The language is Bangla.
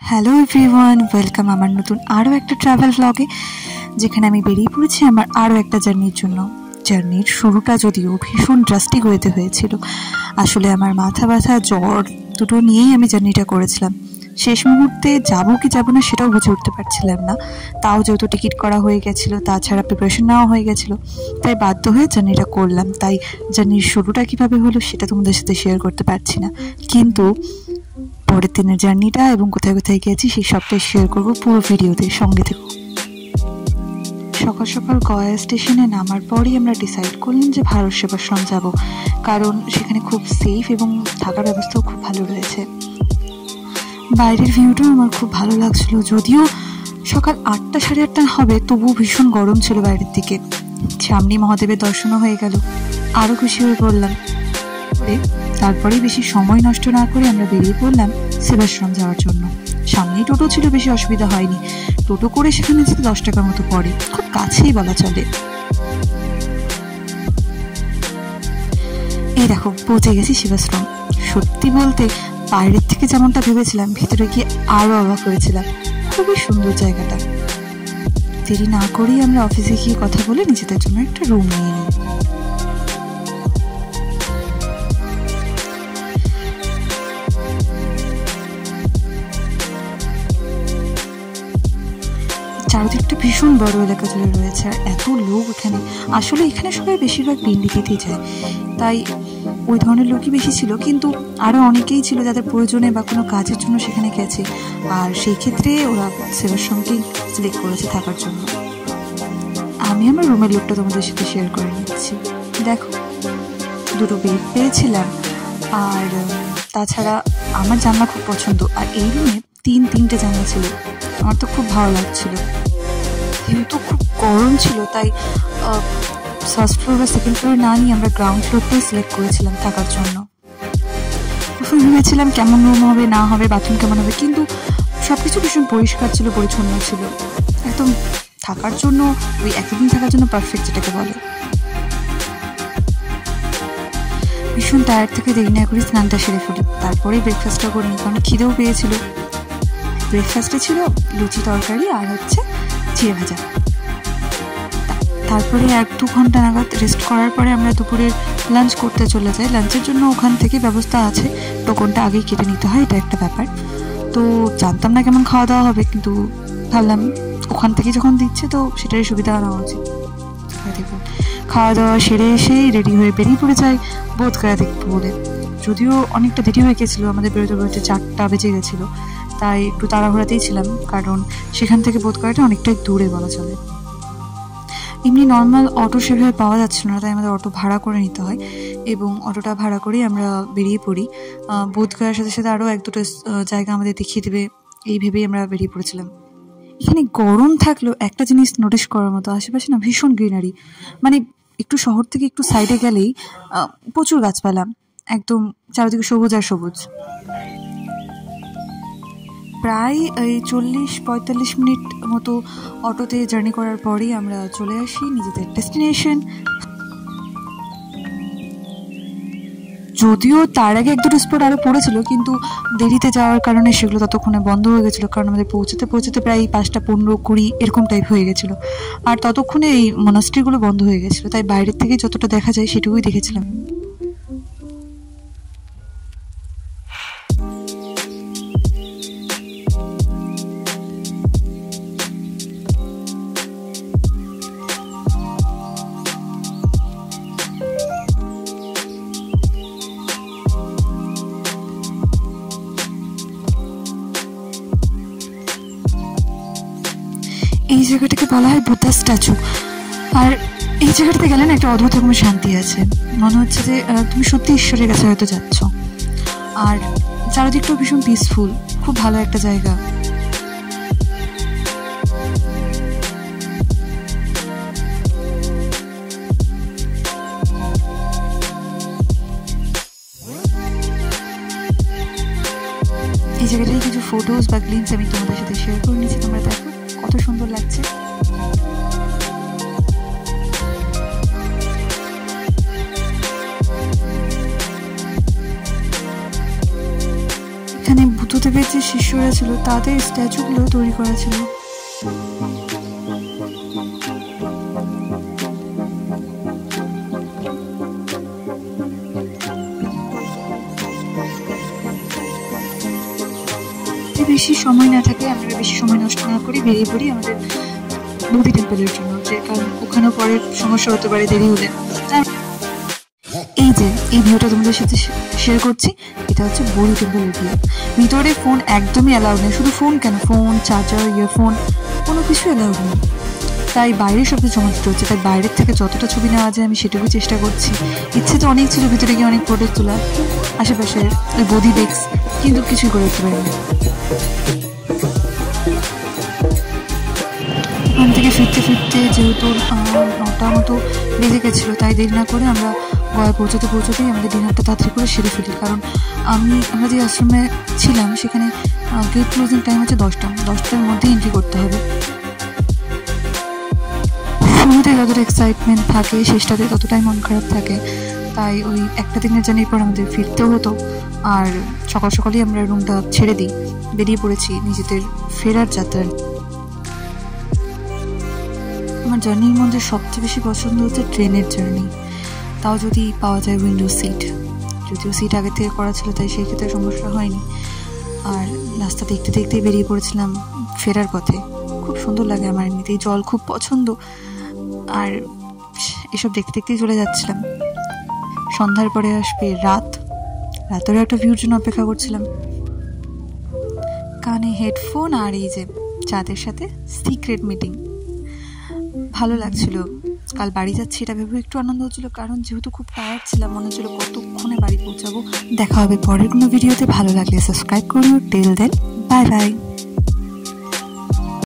হ্যালো এভরিওয়ান, ওয়েলকাম আমার নতুন আরও একটা ট্রাভেল ব্লগে, যেখানে আমি বেরিয়ে পড়েছি আমার আরও একটা জার্নির জন্য। জার্নির শুরুটা যদিও ভীষণ ড্রাস্টিক ওয়েতে হয়েছিল। আসলে আমার মাথা ব্যথা, জ্বর দুটো নিয়েই আমি জার্নিটা করেছিলাম। শেষ মুহূর্তে যাবো কি যাবো না সেটাও বুঝে উঠতে পারছিলাম না। তাও যেহেতু টিকিট করা হয়ে গেছিলো, তাছাড়া প্রিপারেশন নেওয়া হয়ে গেছিলো, তাই বাধ্য হয়ে জার্নিটা করলাম। তাই জার্নির শুরুটা কীভাবে হলো সেটা তোমাদের সাথে শেয়ার করতে পারছি না, কিন্তু পরের দিনের জার্নিটা এবং কোথায় কোথায় গেছি সেই সবটাই শেয়ার করবো পুরো ভিডিওতে, সঙ্গে থেকো। সকাল সকাল গয়া স্টেশনে নামার পরই আমরা ডিসাইড করলাম যে ভারত সেবাশ্রম যাব, কারণ সেখানে খুব সেফ এবং থাকার ব্যবস্থাও খুব ভালো রয়েছে। বাইরের ভিউটাও আমার খুব ভালো লাগছিল, যদিও সকাল 8টা সাড়ে 8টা হবে, তবুও ভীষণ গরম ছিল বাইরের দিকে। সামনে মহাদেবের দর্শনও হয়ে গেল, আরও খুশি হয়ে পড়লাম। তারপরে বেশি সময় নষ্ট না করে আমরা বেরিয়ে পড়লাম সেবাশ্রম যাওয়ার জন্য। সামনেই টোটো ছিল, বেশি অসুবিধা হয়নি। টোটো করে সেখানে যেতে 10 টাকার মতো পড়ে, খুব কাছেই বলা চলে। এই দেখো পৌঁছে গেছি সেবাশ্রম। সত্যি বলতে বাইরের থেকে যেমনটা ভেবেছিলাম, ভিতরে গিয়ে আরও অবাক হয়েছিলাম। খুবই সুন্দর জায়গাটা। দেরি না করেই আমরা অফিসে গিয়ে কথা বলে নিজেদের জন্য একটা রুম নিয়ে নিই। চারিদিকটা ভীষণ বড় এলাকা জুড়ে রয়েছে, আর এত লোক এখানে। আসলে এখানে সবাই বেশিরভাগ পিন্ডি দিতেই যায়, তাই ওই ধরনের লোকই বেশি ছিল। কিন্তু আরও অনেকেই ছিল যাদের প্রয়োজনে বা কোনো কাজের জন্য সেখানে গেছে, আর সেই ক্ষেত্রে ওরা সেবাশ্রমকেই সিলেক্ট করেছে থাকার জন্য। আমি আমার রুমের লোকটা তোমাদের সাথে শেয়ার করে নিচ্ছি। দেখো, দুটো বেড পেয়েছিলাম, আর তাছাড়া আমার জানলা খুব পছন্দ, আর এই রুমে তিনটে জানলা ছিল। আমার তো খুব ভালো লাগছিল। যেহেতু খুব গরম ছিল, তাই ফার্স্ট ফ্লোর বা সেকেন্ড ফ্লোরে না নিয়ে আমরা গ্রাউন্ড ফ্লোরটাই সিলেক্ট করেছিলাম থাকার জন্য। প্রথমে ভেবেছিলাম কেমন রুম হবে না হবে, বাথরুম কেমন হবে, কিন্তু সব কিছু ভীষণ পরিষ্কার ছিল, পরিচ্ছন্ন ছিল। একদম থাকার জন্য, ওই একদিন থাকার জন্য পারফেক্ট যেটাকে বলে। ভীষণ টায়ার্ড থেকে দেরি না করে স্নানটা সেরে ফেলি, তারপরে ব্রেকফাস্টটা করে নিই, কারণ খিদেও পেয়েছিল। ব্রেকফাস্টে ছিল লুচি তরকারি আর হচ্ছে চিড়ে ভাজা। তারপরে 1-2 ঘন্টা নাগাদ রেস্ট করার পরে আমরা দুপুরের লাঞ্চ করতে চলে যাই। লাঞ্চের জন্য ওখান থেকে ব্যবস্থা আছে, টোকনটা আগেই কেটে নিতে হয়, এটা একটা ব্যাপার। তো জানতাম না কেমন খাওয়া দাওয়া হবে, কিন্তু ভাবলাম ওখান থেকে যখন দিচ্ছে তো সেটারই সুবিধা নেওয়া উচিত। দেখুন, খাওয়া দাওয়া সেরে এসেই রেডি হয়ে বেরিয়ে পড়ে যাই বোধগয়া দেখবো বলে। যদিও অনেকটা দেরি হয়ে গেছিলো, আমাদের বেরোতে বেরোতে 4টা বেজে গেছিলো, তাই একটু তাড়াহুড়াতেই ছিলাম, কারণ সেখান থেকে বোধগয়াটা অনেকটাই দূরে বলা চলে। এমনি নর্মাল অটো সেভাবে পাওয়া যাচ্ছিল না, তাই আমাদের অটো ভাড়া করে নিতে হয়, এবং অটোটা ভাড়া করেই আমরা বেরিয়ে পড়ি। বোধগয়ার সাথে সাথে আরও 1-2টো জায়গা আমাদের দেখিয়ে দেবে, এই ভেবেই আমরা বেরিয়ে পড়েছিলাম। এখানে গরম থাকলেও একটা জিনিস নোটিস করার মতো, আশেপাশে না ভীষণ গ্রিনারি। মানে একটু শহর থেকে একটু সাইডে গেলেই প্রচুর গাছপালা, একদম চারিদিকে সবুজ আর সবুজ। প্রায় এই 40-45 মিনিট মতো অটোতে জার্নি করার পরেই আমরা চলে আসি নিজেদের ডেস্টিনেশন। যদিও তার আগে 1-2টো স্পট আরও পড়েছিল, কিন্তু দেরিতে যাওয়ার কারণে সেগুলো ততক্ষণে বন্ধ হয়ে গেছিলো, কারণ আমাদের পৌঁছতে পৌঁছতে প্রায় 5টা 15-20 এরকম টাইপ হয়ে গেছিলো। আর ততক্ষণে এই মনাস্ট্রিগুলো বন্ধ হয়ে গেছিলো, তাই বাইরের থেকে যতটা দেখা যায় সেটুকুই দেখেছিলাম। এই জায়গাটাকে বলা হয় বুদ্ধা স্ট্যাচু, আর এই জায়গাটাতে গেলে না একটা অদ্ভুত রকমের শান্তি আছে। মনে হচ্ছে যে তুমি সত্যি ঈশ্বরের কাছে হয়তো যাচ্ছ, আর চারিদিকটাও ভীষণ পিসফুল, খুব ভালো একটা জায়গা। এই জায়গাটায় কিছু ফটোজ বা গ্লিমস আমি তোমাদের সাথে শেয়ার করে নিচ্ছি, তোমরা দেখো কত সুন্দর লাগছে। এখানে বুদ্ধদেবের যে শিষ্যরা ছিল তাদের স্ট্যাচুগুলো তৈরি করা ছিল। বেশি সময় না থাকে, আমরা বেশি সময় নষ্ট না করি, বেরিয়ে পড়ি আমাদের বোধি টেম্পলের জন্য, যে কারণ ওখানেও পরে সমস্যা হতে পারে দেরি হলে। এই যে এই ভিউটা তোমাদের সাথে শেয়ার করছি, এটা হচ্ছে বোধি টেম্পলের ভিউ। ভিতরে ফোন একদমই অ্যালাউড নেই, শুধু ফোন কেন, ফোন, চার্জার, ইয়ারফোন কোনো কিছু অ্যালাউড নেই। তাই বাইরের সব কিছু জমাট হচ্ছে, তাই বাইরের থেকে যতটা ছবি নেওয়া যায় আমি সেটুকু চেষ্টা করছি। ইচ্ছে তো অনেক ছিল ভিতরে গিয়ে অনেক ফটো তোলা, আশেপাশের ওই বোধি বেক্স, কিন্তু কিছুই করে উঠতে পারিনি। ওখান থেকে ফিরতে ফিরতে যেহেতু 9টা মতো বেজে গেছিলো, তাই দেরি না করে আমরা গয়া পৌঁছতেই আমাদের ডিনারটা তাড়াতাড়ি করে সেরে ফেলি। কারণ আমরা যে আশ্রমে ছিলাম সেখানে গেট ক্লোজিং টাইম হচ্ছে 10টার মধ্যে এন্ট্রি করতে হবে। শুরুতে যতটা এক্সাইটমেন্ট থাকে শেষটাতে ততটাই মন খারাপ থাকে, তাই ওই একটা দিনের জার্নির পর আমাদের ফিরতেও হতো। আর সকালেই আমরা রুমটা ছেড়ে দিই, বেরিয়ে পড়েছি নিজেদের ফেরার যাত্রায়। আমার জার্নির মধ্যে সবচেয়ে বেশি পছন্দ হচ্ছে ট্রেনের জার্নি, তাও যদি পাওয়া যায় উইন্ডো সিট। যদিও সিট আগে থেকে করা ছিল তাই সেই ক্ষেত্রে সমস্যা হয়নি। আর রাস্তা দেখতে দেখতেই বেরিয়ে পড়েছিলাম ফেরার পথে। খুব সুন্দর লাগে আমার, এমনিতেই জল খুব পছন্দ, আর এসব দেখতে দেখতেই চলে যাচ্ছিলাম। সন্ধ্যার পরে আসবে রাতেরও একটা ভিউর জন্য অপেক্ষা করছিলাম। কানে হেডফোন আর এই যে যাদের সাথে সিক্রেট মিটিং, ভালো লাগছিল। কাল বাড়ি যাচ্ছি এটা ভেবে একটু আনন্দ হচ্ছিল, কারণ যেহেতু খুব টায়ার্ড ছিলাম, মনে হচ্ছিল কতক্ষণে বাড়ি পৌঁছাবো। দেখা হবে পরের কোনো ভিডিওতে, ভালো লাগলে সাবস্ক্রাইব করো। Till then bye by.